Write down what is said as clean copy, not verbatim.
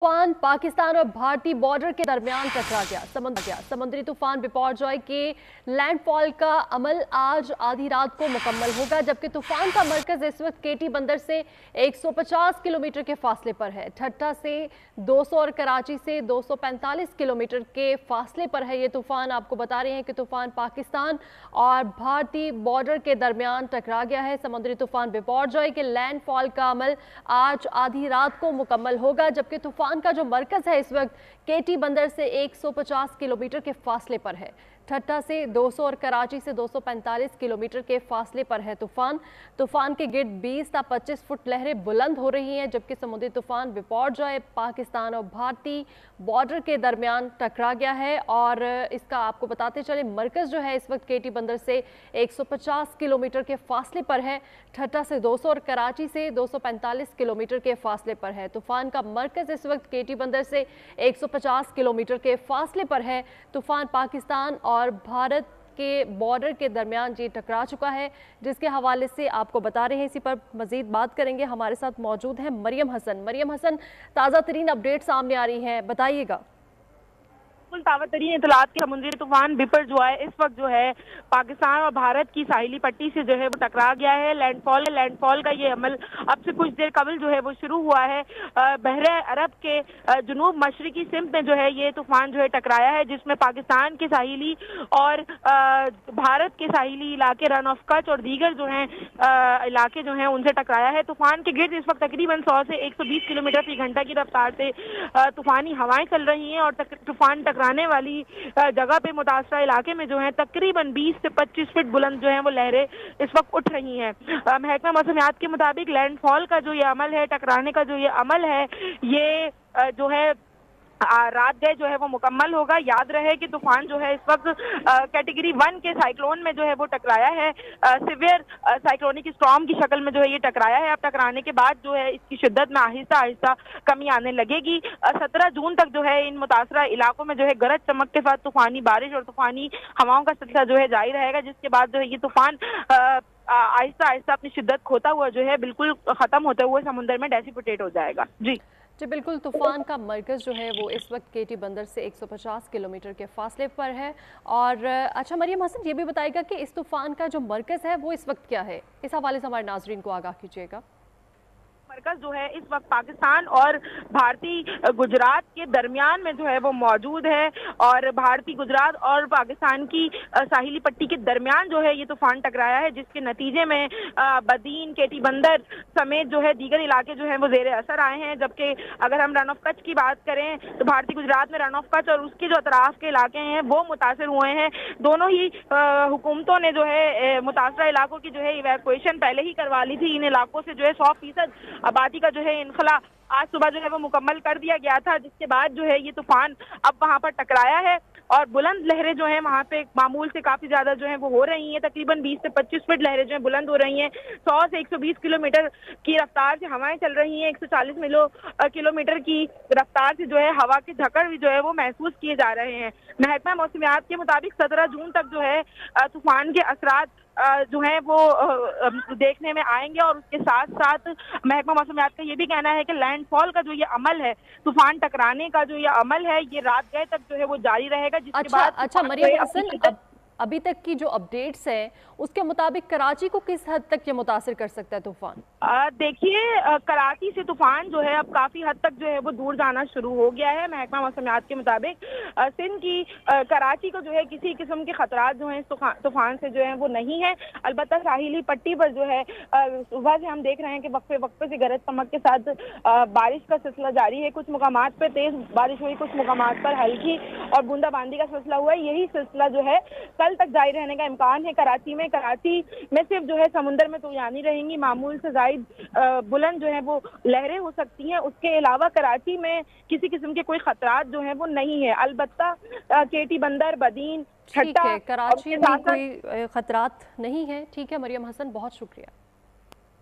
तूफान पाकिस्तान और भारतीय बॉर्डर के दरमियान टकरा गया। समुद्री तूफान बिपरजॉय के लैंडफॉल का अमल आज आधी रात को मुकम्मल होगा, जबकि तूफान का मरकज इस वक्त केटी बंदर से 150 किलोमीटर के फासले पर है। ठट्टा से 200 और कराची से 245 किलोमीटर के फासले पर है। ये तूफान आपको बता रहे हैं कि तूफान पाकिस्तान और भारतीय बॉर्डर के दरमियान टकरा गया है। समुद्री तूफान बिपरजॉय के लैंडफॉल का अमल आज आधी रात को मुकम्मल होगा, जबकि तूफान का जो मरकज है इस वक्त केटी बंदर से 150 किलोमीटर के फासले पर है। ठट्टा से 200 और कराची से 245 किलोमीटर के फासले पर है तूफान के गिर्द 20 से 25 फुट लहरें बुलंद हो रही हैं, जबकि समुद्री तूफान बिपरजॉय पाकिस्तान और भारतीय बॉर्डर के दरमियान टकरा गया है। और इसका आपको बताते चले मरकज जो है इस वक्त केटी बंदर से 150 किलोमीटर के फासले पर है। ठट्टा से 200 और कराची से 245 किलोमीटर के फासले पर है। तूफान का मरकज इस वक्त केटी बंदर से 150 किलोमीटर के फासले पर है। तूफान पाकिस्तान और भारत के बॉर्डर के दरमियान ये टकरा चुका है, जिसके हवाले से आपको बता रहे हैं। इसी पर मजीद बात करेंगे। हमारे साथ मौजूद हैं मरियम हसन। ताज़ा तरीन अपडेट सामने आ रही हैं, बताइएगा। ताज़ा तरीन इतलात के समुद्री तूफान बिपरजॉय इस वक्त जो है पाकिस्तान और भारत की साहिली पट्टी से जो है वो टकरा गया है। लैंडफॉल का ये अमल अब से कुछ देर कबल जो है वो शुरू हुआ है। बहरे अरब के जुनूब मशरकी सिमत में जो है ये तूफान जो है टकराया है, जिसमें पाकिस्तान के साहिली और भारत के साहिली इलाके रन ऑफ कच्छ और दीगर जो हैं इलाके जो हैं उनसे टकराया है। तूफान के गिर्द इस वक्त तकरीबन 100 से 120 किलोमीटर फी घंटा की रफ्तार से तूफानी हवाएं चल रही हैं और तूफान टकराने वाली जगह पे मुतासरा इलाके में जो है तकरीबन 20 से 25 फीट बुलंद जो है वो लहरें इस वक्त उठ रही हैं। महकमा मौसमियात के मुताबिक लैंडफॉल का जो ये अमल है, टकराने का जो ये अमल है, ये जो है रात गए जो है वो मुकम्मल होगा। याद रहे कि तूफान जो है इस वक्त कैटेगरी 1 के साइक्लोन में जो है वो टकराया है। सिवियर साइक्लोनिक स्टॉर्म की शक्ल में जो है ये टकराया है। अब टकराने के बाद जो है इसकी शिद्दत में आहिस्ता आहिस्ता कमी आने लगेगी। 17 जून तक जो है इन मुतासरा इलाकों में जो है गरज चमक के साथ तूफानी बारिश और तूफानी हवाओं का सिलसिला जो है जारी रहेगा, जिसके बाद जो है ये तूफान आहिस्ता आहिस्ता अपनी शिद्दत खोता हुआ जो है बिल्कुल खत्म होते हुए समुद्र में डेसिपिटेट हो जाएगा। जी बिल्कुल। तूफान का मरकज जो है वो इस वक्त केटी बंदर से 150 किलोमीटर के फासले पर है। और अच्छा मरियम हसन, ये भी बताएगा कि इस तूफान का जो मरकज है वो इस वक्त क्या है? इस हवाले से हमारे नाजरीन को आगाह कीजिएगा। मरकज जो है इस वक्त पाकिस्तान और भारतीय गुजरात के दरमियान में जो है वो मौजूद है और भारतीय गुजरात और पाकिस्तान की साहिली पट्टी के दरमियान जो है ये तूफान टकराया है, जिसके नतीजे में बदीन, केटी बंदर समेत जो है दीगर इलाके जो है वो जेर असर आए हैं। जबकि अगर हम रन ऑफ कच्छ की बात करें तो भारतीय गुजरात में रन ऑफ कच्छ और उसके जो अतराफ के इलाके हैं वो मुतासर हुए हैं। दोनों ही हुकूमतों ने जो है मुतासरा इलाकों की जो है इवैक्यूएशन पहले ही करवा ली थी। इन इलाकों से जो है 100% आबादी का जो है इनखला आज सुबह जो है वो मुकम्मल कर दिया गया था, जिसके बाद जो है ये तूफान अब वहां पर टकराया है और बुलंद लहरें जो है वहां पे मामूल से काफी ज्यादा जो है वो हो रही हैं। तकरीबन 20 से 25 फीट लहरें जो है बुलंद हो रही हैं। 100 से 120 किलोमीटर की रफ्तार से हवाएं चल रही हैं। 140 किलोमीटर की रफ्तार से जो है हवा के झकड़ भी जो है वो महसूस किए जा रहे हैं। महकमा मौसमियात के मुताबिक 17 जून तक जो है तूफान के असरात जो है वो देखने में आएंगे और उसके साथ साथ महकमा मौसमियात का ये भी कहना है कि लैंडफॉल का जो ये अमल है, तूफान टकराने का जो ये अमल है, ये रात गए तक जो है वो जारी रहेगा। जिसके बाद अच्छा मरियम हसन, अभी तक की जो अपडेट्स हैं उसके मुताबिक कराची को किस हद तक ये मुतासिर कर सकता है तूफान? देखिए, कराची से तूफान जो है अब काफी हद तक जो है वो दूर जाना शुरू हो गया है। महकमा मौसमियात के मुताबिक सिंध की कराची को जो है किसी किस्म के खतरात जो है तूफान से जो है वो नहीं है। अलबत्ता साहिली पट्टी पर जो है सुबह से हम देख रहे हैं कि वक्फे से गरज चमक के साथ बारिश का सिलसिला जारी है। कुछ मुकामात पर तेज बारिश हुई, कुछ मुकामात पर हल्की और बूंदाबांदी का सिलसिला हुआ है। यही सिलसिला जो है कल तक जारी रहने का इम्कान है। कराची में सिर्फ जो है समुद्र में तूफानी रहेंगी, मामूल से जायद बुलंद जो है वो लहरें हो सकती हैं। उसके अलावा कराची में किसी किस्म के कोई खतरात जो है वो नहीं है। अलबत्ता केटी बंदर, बदीन, ठीक है, कराची में कोई खतरात नहीं है। ठीक है मरियम हसन, बहुत शुक्रिया।